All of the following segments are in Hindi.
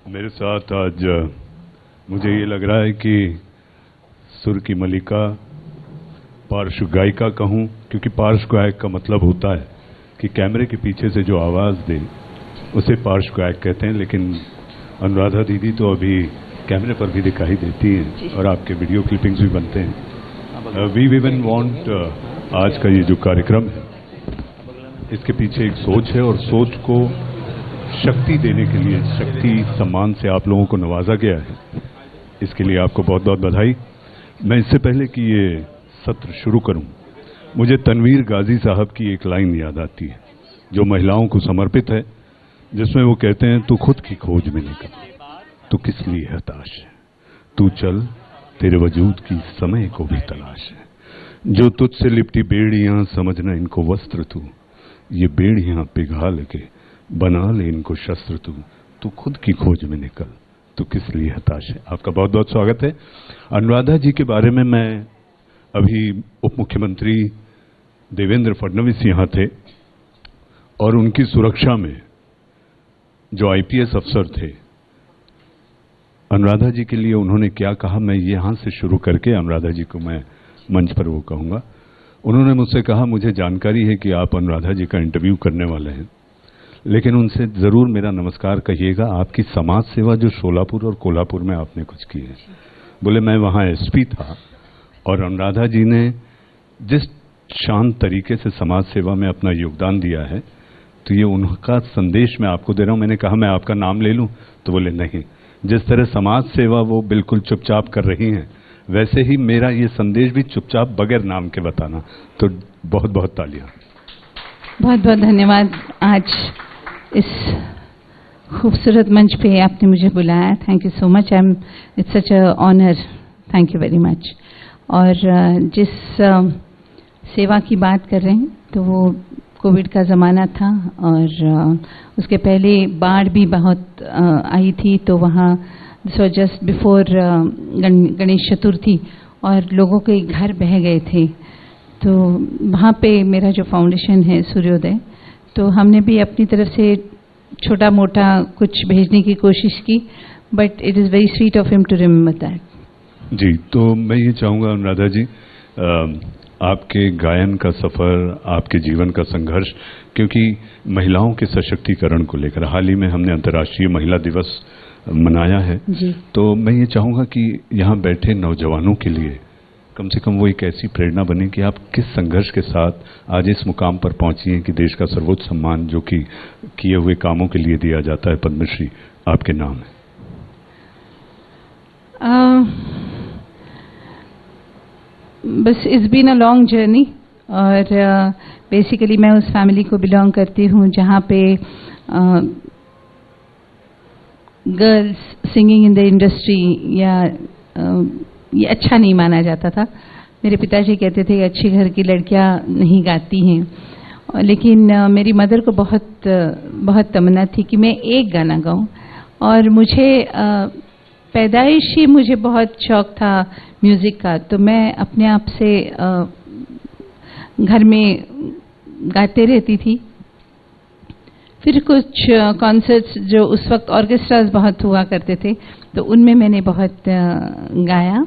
मेरे साथ आज मुझे ये लग रहा है कि सुर की मलिका, पार्श्व गायिका कहूँ, क्योंकि पार्श्व गायक का मतलब होता है कि कैमरे के पीछे से जो आवाज़ दे उसे पार्श्व गायक कहते हैं। लेकिन अनुराधा दीदी तो अभी कैमरे पर भी दिखाई देती हैं और आपके वीडियो क्लिपिंग्स भी बनते हैं। वी इवन वांट आज का ये जो कार्यक्रम है इसके पीछे एक सोच है और सोच को शक्ति देने के लिए शक्ति सम्मान से आप लोगों को नवाजा गया है। इसके लिए आपको बहुत बहुत बधाई। मैं इससे पहले कि ये सत्र शुरू करूं, मुझे तनवीर गाजी साहब की एक लाइन याद आती है जो महिलाओं को समर्पित है, जिसमें वो कहते हैं, तू खुद की खोज में निकल, तू किस लिए हताश है, तू चल, तेरे वजूद की समय को भी तलाश है। जो तुझसे लिपटी बेड़ियां समझना इनको वस्त्र तू, ये बेड़ियां पिघाल के बना ले इनको शस्त्र तू खुद की खोज में निकल, तू किस लिए हताश है। आपका बहुत बहुत स्वागत है। अनुराधा जी के बारे में मैं अभी उप मुख्यमंत्री देवेंद्र फडणवीस यहाँ थे और उनकी सुरक्षा में जो आईपीएस अफसर थे, अनुराधा जी के लिए उन्होंने क्या कहा, मैं यहाँ से शुरू करके अनुराधा जी को मैं मंच पर वो कहूँगा। उन्होंने मुझसे कहा, मुझे जानकारी है कि आप अनुराधा जी का इंटरव्यू करने वाले हैं, लेकिन उनसे ज़रूर मेरा नमस्कार कहिएगा। आपकी समाज सेवा जो शोलापुर और कोल्हापुर में आपने कुछ की है, बोले मैं वहाँ एसपी था और अनुराधा जी ने जिस शांत तरीके से समाज सेवा में अपना योगदान दिया है, तो ये उनका संदेश मैं आपको दे रहा हूँ। मैंने कहा मैं आपका नाम ले लूँ, तो बोले नहीं, जिस तरह समाज सेवा वो बिल्कुल चुपचाप कर रही हैं, वैसे ही मेरा ये संदेश भी चुपचाप बगैर नाम के बताना। तो बहुत बहुत तालियां। बहुत बहुत धन्यवाद। आज इस खूबसूरत मंच पे आपने मुझे बुलाया, thank you so much. It's such a honour, thank you very much. और जिस सेवा की बात कर रहे हैं, तो वो कोविड का ज़माना था और उसके पहले बाढ़ भी बहुत आई थी, तो वहाँ this was just before Ganesh Chaturthi और लोगों के घर बह गए थे। तो वहाँ पे मेरा जो फाउंडेशन है सूर्योदय, तो हमने भी अपनी तरफ से छोटा मोटा कुछ भेजने की कोशिश की, but it is very sweet of him to remember that. जी, तो मैं ये चाहूँगा अनुराधा जी, आपके गायन का सफ़र, आपके जीवन का संघर्ष, क्योंकि महिलाओं के सशक्तिकरण को लेकर हाल ही में हमने अंतर्राष्ट्रीय महिला दिवस मनाया है जी। तो मैं ये चाहूँगा कि यहाँ बैठे नौजवानों के लिए कम से कम वो एक ऐसी प्रेरणा बने कि आप किस संघर्ष के साथ आज इस मुकाम पर पहुंची हैं कि देश का सर्वोच्च सम्मान जो कि किए हुए कामों के लिए दिया जाता है, पद्मश्री, आपके नाम है। बस it's been a long journey और बेसिकली मैं उस फैमिली को बिलोंग करती हूँ जहाँ पे girls singing in the industry या ये अच्छा नहीं माना जाता था। मेरे पिताजी कहते थे अच्छे घर की लड़कियां नहीं गाती हैं, लेकिन मेरी मदर को बहुत तमन्ना थी कि मैं एक गाना गाऊं और मुझे पैदाइशी मुझे बहुत शौक था म्यूज़िक का, तो मैं अपने आप से घर में गाते रहती थी। फिर कुछ कॉन्सर्ट्स जो उस वक्त ऑर्केस्ट्रास बहुत हुआ करते थे, तो उनमें मैंने बहुत गाया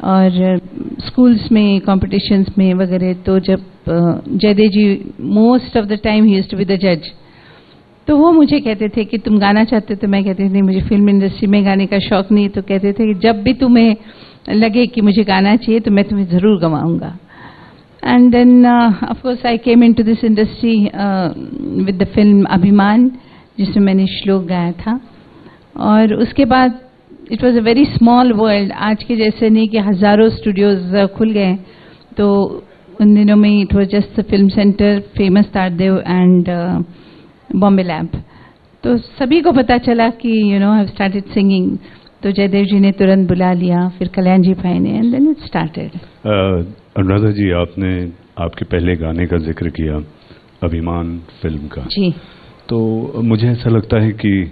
और स्कूल्स में कॉम्पिटिशन्स में वगैरह। तो जब Jaidev ji most of the time ही यूज्ड टू बी द जज, तो वो मुझे कहते थे कि तुम गाना चाहते हो, तो मैं कहती थी नहीं, मुझे फिल्म इंडस्ट्री में गाने का शौक नहीं। तो कहते थे कि जब भी तुम्हें लगे कि मुझे गाना चाहिए तो मैं तुम्हें ज़रूर गवाऊंगा। And then, of course, I came into this industry with the film अभिमान, जिसमें मैंने श्लोक गाया था। और उसके बाद it was a very small world, आज के जैसे नहीं कि हज़ारों स्टूडियोज खुल गए। तो उन दिनों में it was just the film center, famous Tardeo and Bombay lab. तो सभी को पता चला कि I've started singing। तो जयदेव जी ने तुरंत बुला लिया, फिर कल्याण जी भाई ने, and then it started. Anuradha ji, आपने आपके पहले गाने का जिक्र किया, अभिमान फिल्म का। जी। तो मुझे ऐसा लगता है कि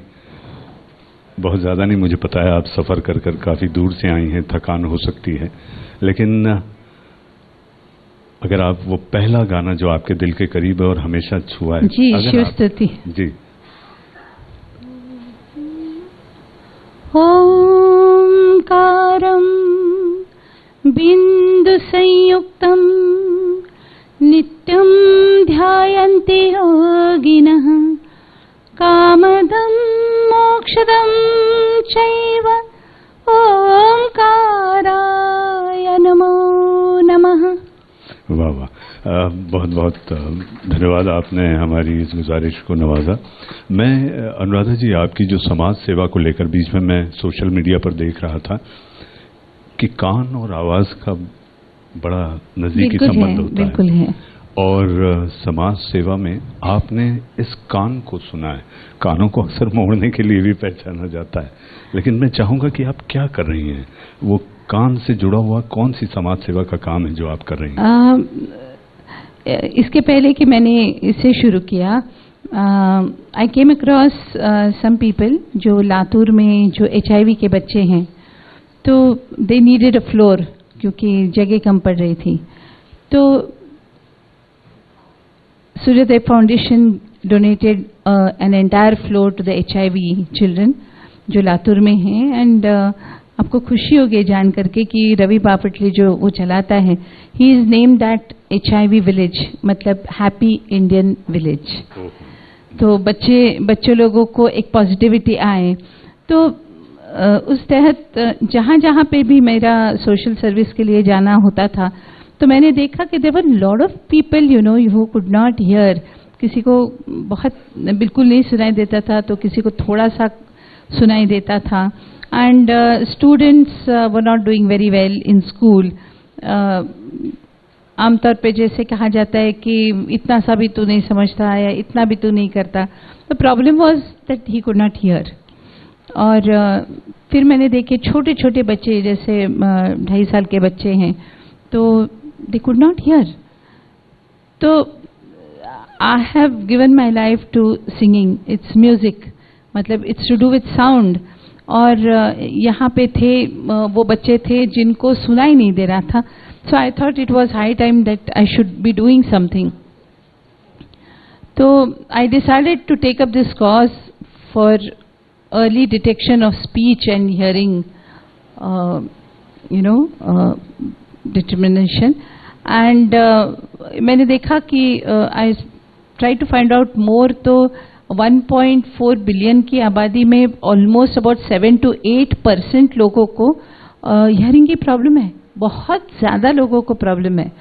बहुत ज़्यादा नहीं, मुझे पता है आप सफ़र कर कर काफ़ी दूर से आई हैं, थकान हो सकती है, लेकिन अगर आप वो पहला गाना जो आपके दिल के करीब है और हमेशा छुआ है, जी, शिव स्तुति। जी, ओंकारं बिंदु संयुक्तं नित्यं ध्यायन्ति योगिनः कामदं मोक्षदं चैव ओंकाराय नमो नमः। वाह वाह, बहुत बहुत धन्यवाद, आपने हमारी इस गुजारिश को नवाजा। मैं अनुराधा जी, आपकी जो समाज सेवा को लेकर बीच में मैं सोशल मीडिया पर देख रहा था कि कान और आवाज का बड़ा नजदीकी संबंध होता है। बिल्कुल है। और समाज सेवा में आपने इस कान को सुना है। कानों को अक्सर मोड़ने के लिए भी पहचाना जाता है, लेकिन मैं चाहूंगा कि आप क्या कर रही हैं, वो कान से जुड़ा हुआ कौन सी समाज सेवा का काम है जो आप कर रही हैं? इसके पहले कि मैंने इसे शुरू किया, आई केम अक्रॉस सम पीपल जो लातूर में जो HIV के बच्चे हैं, तो दे नीडेड अ फ्लोर क्योंकि जगह कम पड़ रही थी। तो Suryodaya foundation donated an entire floor to the HIV children जो लातूर में हैं। एंड आपको खुशी होगी जान करके कि रवि बापटले जो वो चलाता है, he is name that HIV village, मतलब हैप्पी इंडियन विलेज। तो बच्चे लोगों को एक पॉजिटिविटी आए। तो उस तहत जहाँ जहाँ पे भी मेरा सोशल सर्विस के लिए जाना होता था, तो मैंने देखा कि there were lot of people who could not hear. किसी को बहुत बिल्कुल नहीं सुनाई देता था, तो किसी को थोड़ा सा सुनाई देता था। And students were not doing very well in school. आमतौर पे जैसे कहा जाता है कि इतना सा भी तू नहीं समझता या इतना भी तू नहीं करता। The problem was that he could not here. और फिर मैंने देखे छोटे छोटे बच्चे, जैसे 2.5 साल के बच्चे हैं, तो दे कुड नॉट हियर। तो I have given my life to singing, it's music, मतलब it's to do with sound. और यहाँ पे थे वो बच्चे थे जिनको सुनाई नहीं दे रहा था। So I thought it was high time that I should be doing something. तो I decided to take up this cause for early detection of speech and hearing, determination. And मैंने देखा कि I try to find out more, तो 1.4 बिलियन की आबादी में ऑलमोस्ट अबाउट 7 to 8% लोगों को हियरिंग की प्रॉब्लम है। बहुत ज़्यादा लोगों को प्रॉब्लम है।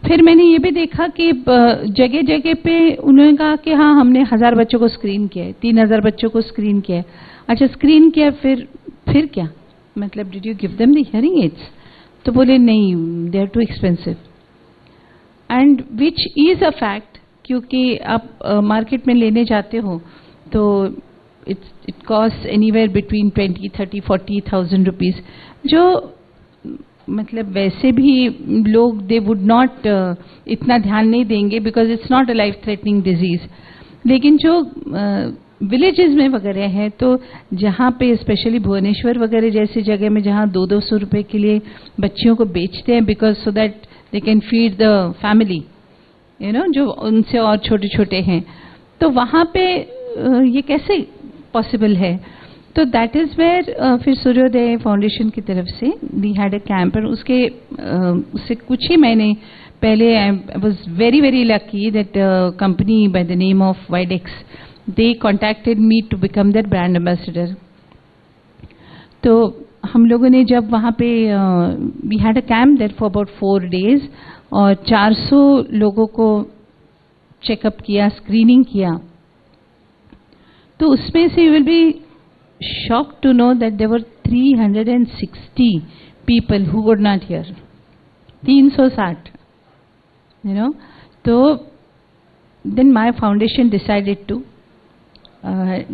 फिर मैंने ये भी देखा कि जगह जगह पे उन्होंने कहा कि हाँ, हमने 1000 बच्चों को स्क्रीन किया है, 3000 बच्चों को स्क्रीन किया है। अच्छा, स्क्रीन किया, फिर क्या, मतलब did you give them the hearing aids? तो बोले नहीं, they are too expensive. And which is a fact, क्योंकि आप मार्केट में लेने जाते हो तो it cost anywhere between 20, 30, 40,000 rupees, जो मतलब वैसे भी लोग दे वुड नॉट इतना ध्यान नहीं देंगे because it's not a life threatening disease. लेकिन जो विलेजेस में वगैरह है, तो जहाँ पे स्पेशली भुवनेश्वर वगैरह जैसी जगह में जहाँ 200-200 रुपए के लिए बच्चियों को बेचते हैं, because so that they can feed the family, जो उनसे और छोटे छोटे हैं, तो वहाँ पे ये कैसे पॉसिबल है? तो दैट इज वेयर फिर सूर्योदय फाउंडेशन की तरफ से वी हैड अ कैंप। और उससे कुछ ही महीने पहले I was very very lucky that company by the name of Widex, they contacted me to become that brand ambassador. तो हम लोगों ने जब वहाँ पे we had a camp that for about 4 days और 400 लोगों को चेकअप किया, स्क्रीनिंग किया। तो उसमें से you will be shocked to know that there were 360 people who would not hear. 360, So then my foundation decided to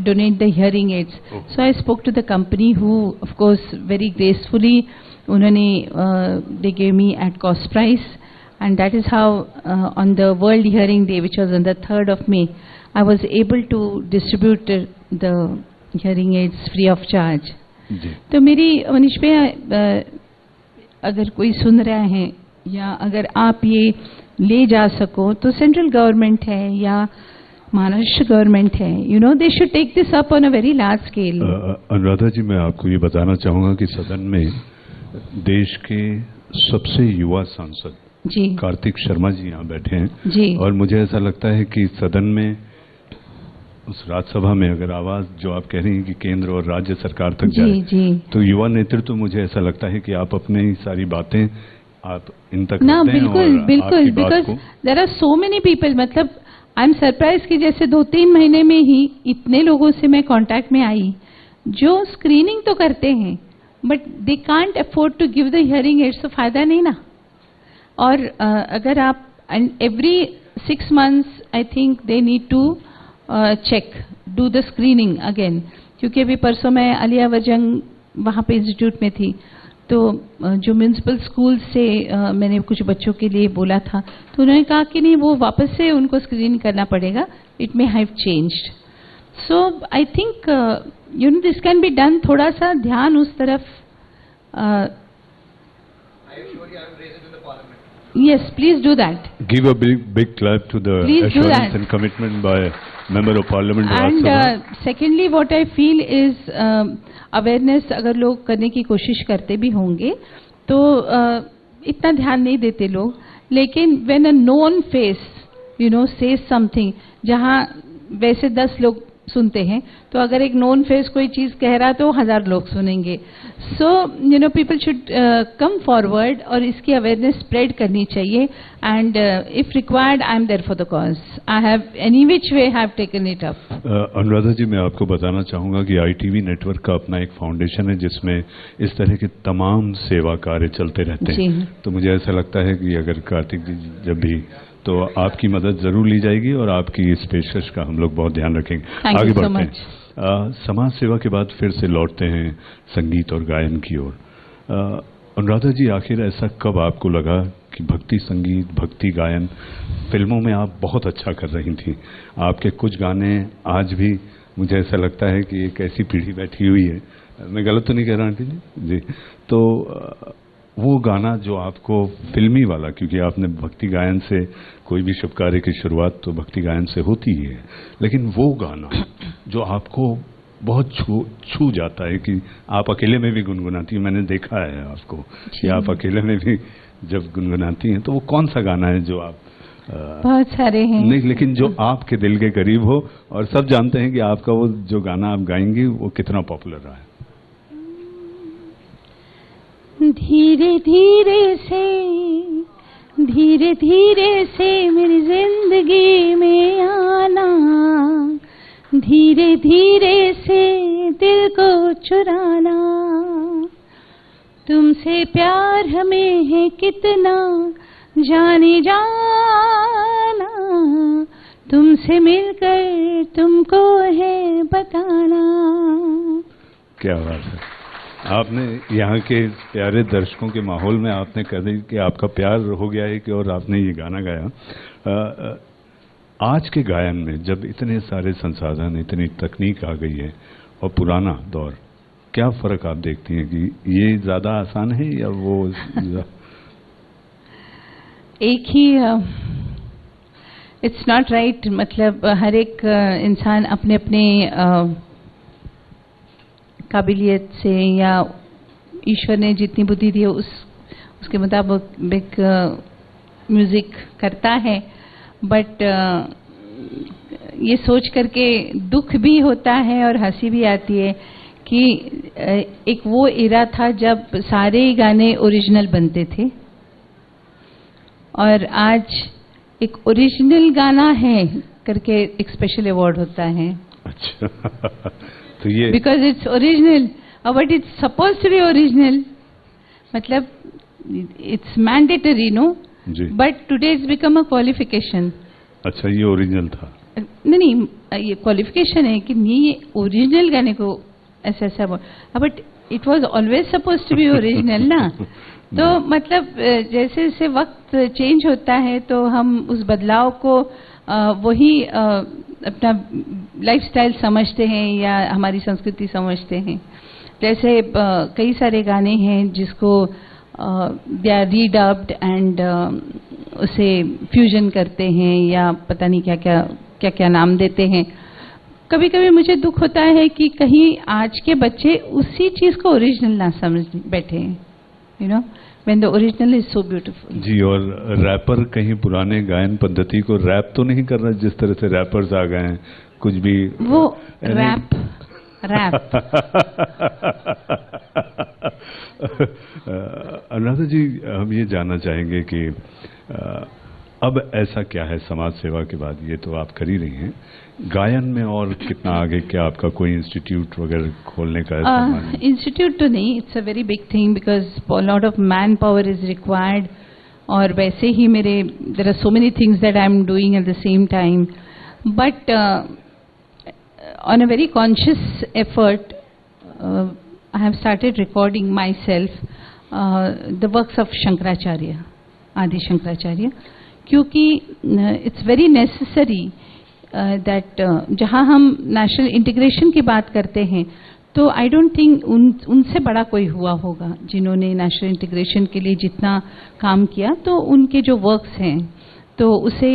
donate the hearing aids. So I spoke to the company who, of course, very gracefully, they gave me at cost price, and that is how on the World Hearing Day, which was on the 3rd of May, I was able to distribute the hearing aids free of charge. तो मेरी मनीष पे अगर कोई सुन रहा है या अगर आप ये ले जा सको, तो सेंट्रल गवर्नमेंट है या महाराष्ट्र गवर्नमेंट है, you know, they should take this up on a very large scale. Anuradha ji, मैं आपको ये बताना चाहूंगा कि सदन में देश के सबसे युवा सांसद जी कार्तिक शर्मा जी यहाँ बैठे हैं जी, और मुझे ऐसा लगता है कि सदन में, उस राज्यसभा में अगर आवाज जो आप कह रही हैं कि केंद्र और राज्य सरकार तक जाए, जी तो युवा नेतृत्व तो मुझे ऐसा लगता है कि आप अपनी सारी बातें आप इन तक ना, रखते हैं बिल्कुल और बिल्कुल, आपकी बात बिकॉज को there are so many people, मतलब आई एम सरप्राइज कि जैसे 2-3 महीने में ही इतने लोगों से मैं कांटेक्ट में आई जो स्क्रीनिंग तो करते हैं but they can't afford to give the hearing aids, तो फायदा नहीं ना। और अगर आप every 6 months I think they need to check, do the screening again, क्योंकि अभी परसों मैं अलिया वजंग वहाँ पे इंस्टीट्यूट में थी, तो जो म्यूनिसिपल स्कूल से मैंने कुछ बच्चों के लिए बोला था, तो उन्होंने कहा कि नहीं, वो वापस से उनको स्क्रीन करना पड़ेगा, it may have changed. So I think you know this can be done, थोड़ा सा ध्यान उस तरफ। Yes, please do that. Give a big clap to the Please do assurance that. and commitment by Member of Parliament And Rajya Sabha. secondly, what I feel is awareness अगर लोग करने की कोशिश करते भी होंगे तो इतना ध्यान नहीं देते लोग, लेकिन when a known face, you know, says something, जहाँ वैसे 10 लोग सुनते हैं, तो अगर एक नोन फेस कोई चीज कह रहा है तो 1000 लोग सुनेंगे। So you know people should come forward और इसकी अवेयरनेस स्प्रेड करनी चाहिए। And if required I am there for the cause, I have any which way have taken it up. Anuradha ji, मैं आपको बताना चाहूंगा कि ITV नेटवर्क का अपना एक फाउंडेशन है जिसमें इस तरह के तमाम सेवा कार्य चलते रहते हैं। तो मुझे ऐसा लगता है कि अगर कार्तिक जी जब भी, तो आपकी मदद जरूर ली जाएगी और आपकी इस पेशकश का हम लोग बहुत ध्यान रखेंगे। आगे बढ़ते हैं। समाज सेवा के बाद फिर से लौटते हैं संगीत और गायन की ओर। अनुराधा जी, आखिर ऐसा कब आपको लगा कि भक्ति संगीत, भक्ति गायन, फिल्मों में आप बहुत अच्छा कर रही थी, आपके कुछ गाने आज भी मुझे ऐसा लगता है कि एक ऐसी पीढ़ी बैठी हुई है, मैं गलत तो नहीं कह रहा आंटी जी? तो वो गाना जो आपको फिल्मी वाला, क्योंकि आपने भक्ति गायन से, कोई भी शुभ कार्य की शुरुआत तो भक्ति गायन से होती ही है, लेकिन वो गाना जो आपको बहुत छू जाता है कि आप अकेले में भी गुनगुनाती हैं, मैंने देखा है आपको कि आप अकेले में भी जब गुनगुनाती हैं, तो वो कौन सा गाना है जो आप बहुत सारे हैं, नहीं, लेकिन जो आपके दिल के करीब हो और सब जानते हैं कि आपका वो जो गाना आप गाएंगी वो कितना पॉपुलर रहा है? धीरे धीरे से मेरी जिंदगी में आना, धीरे धीरे से दिल को चुराना, तुमसे प्यार हमें है कितना जाने जाना, तुमसे मिलकर तुमको है बताना। क्या बात है, आपने यहाँ के प्यारे दर्शकों के माहौल में आपने कह दी कि आपका प्यार हो गया है कि और आपने ये गाना गाया। आज के गायन में जब इतने सारे संसाधन, इतनी तकनीक आ गई है और पुराना दौर, क्या फर्क आप देखती हैं कि ये ज्यादा आसान है या वो एक ही इट्स नॉट राइट, मतलब हर एक इंसान अपने अपने काबिलियत से या ईश्वर ने जितनी बुद्धि दी है उसके मुताबिक म्यूजिक करता है। बट ये सोच करके दुख भी होता है और हंसी भी आती है कि एक वो एरा था जब सारे गाने ओरिजिनल बनते थे और आज एक ओरिजिनल गाना है करके एक स्पेशल अवार्ड होता है। अच्छा तो ये because it's original, but it's suppose to be original, मतलब it's mandatory no, but today it's become a qualification. अच्छा, ये ओरिजिनल था? नहीं, ये क्वालिफिकेशन है कि नहीं, ये ओरिजिनल गाने को ऐसा ऐसा, but it was always suppose to be original ना। तो मतलब जैसे जैसे वक्त चेंज होता है तो हम उस बदलाव को वही अपना लाइफस्टाइल समझते हैं या हमारी संस्कृति समझते हैं। जैसे कई सारे गाने हैं जिसको दे आर रीडब्ड एंड उसे फ्यूजन करते हैं या पता नहीं क्या क्या क्या क्या नाम देते हैं। कभी कभी मुझे दुख होता है कि कहीं आज के बच्चे उसी चीज को ओरिजिनल ना समझ बैठे हैं, you know, when the original is so beautiful. जी, और रैपर कहीं पुराने गायन पद्धति को रैप तो नहीं कर रहा जिस तरह से रैपर्स आ गए हैं, कुछ भी वो रैप अनुराधा जी, हम ये जानना चाहेंगे कि अब ऐसा क्या है समाज सेवा के बाद, ये तो आप कर ही रही हैं, गायन में और कितना आगे, क्या आपका कोई इंस्टीट्यूट वगैरह खोलने का है? इंस्टीट्यूट तो नहीं, it's a very big thing because lot of manpower is required, और वैसे ही मेरे there are so many things that I am doing at the same time, but on a very conscious effort, I have started recording myself the works of Shankaracharya, Adi Shankaracharya, क्योंकि it's very necessary that जहाँ हम नेशनल इंटीग्रेशन की बात करते हैं तो आई डोंट थिंक उनसे बड़ा कोई हुआ होगा जिन्होंने नेशनल इंटीग्रेशन के लिए जितना काम किया, तो उनके जो वर्क्स हैं तो उसे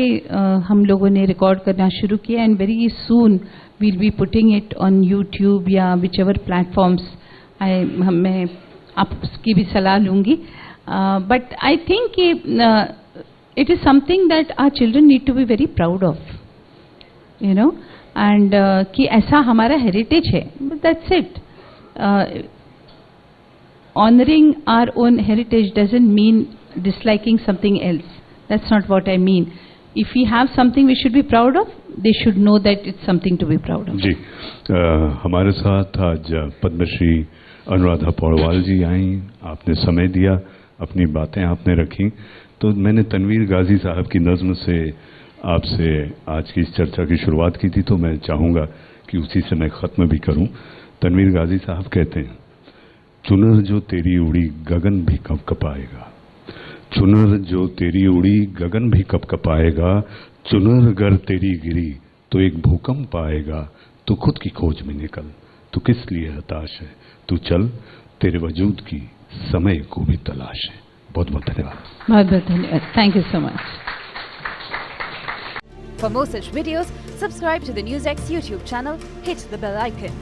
हम लोगों ने रिकॉर्ड करना शुरू किया, and very soon we'll be putting it on YouTube या whichever platforms. मैं आपकी भी सलाह लूँगी, but I think it is something that our children need to be very proud of, you know, and कि ऐसा हमारा heritage है, that's it. Honoring our own heritage doesn't mean disliking something else. That's not what I mean. If we have something we should be proud of, they should know that it's something to be proud of. जी, हमारे साथ आज पद्मश्री अनुराधा पौड़वाल जी आई, आपने समय दिया, अपनी बातें आपने रखी, तो मैंने तनवीर गाजी साहब की नज़्म से आपसे आज की इस चर्चा की शुरुआत की थी, तो मैं चाहूँगा कि उसी से मैं ख़त्म भी करूँ। तनवीर गाजी साहब कहते हैं, चुनर जो तेरी उड़ी गगन भी कब कपाएगा, चुनर जो तेरी उड़ी गगन भी कब कपाएगा, चुनर गर तेरी गिरी तो एक भूकंप आएगा, तू खुद की खोज में निकल, तू किस लिए हताश है, तू चल, तेरे वजूद की समय को भी तलाश है। बहुत बहुत धन्यवाद। बहुत बहुत धन्यवाद। Thank you so much. For more such videos, subscribe to the NewsX YouTube channel, hit the bell icon.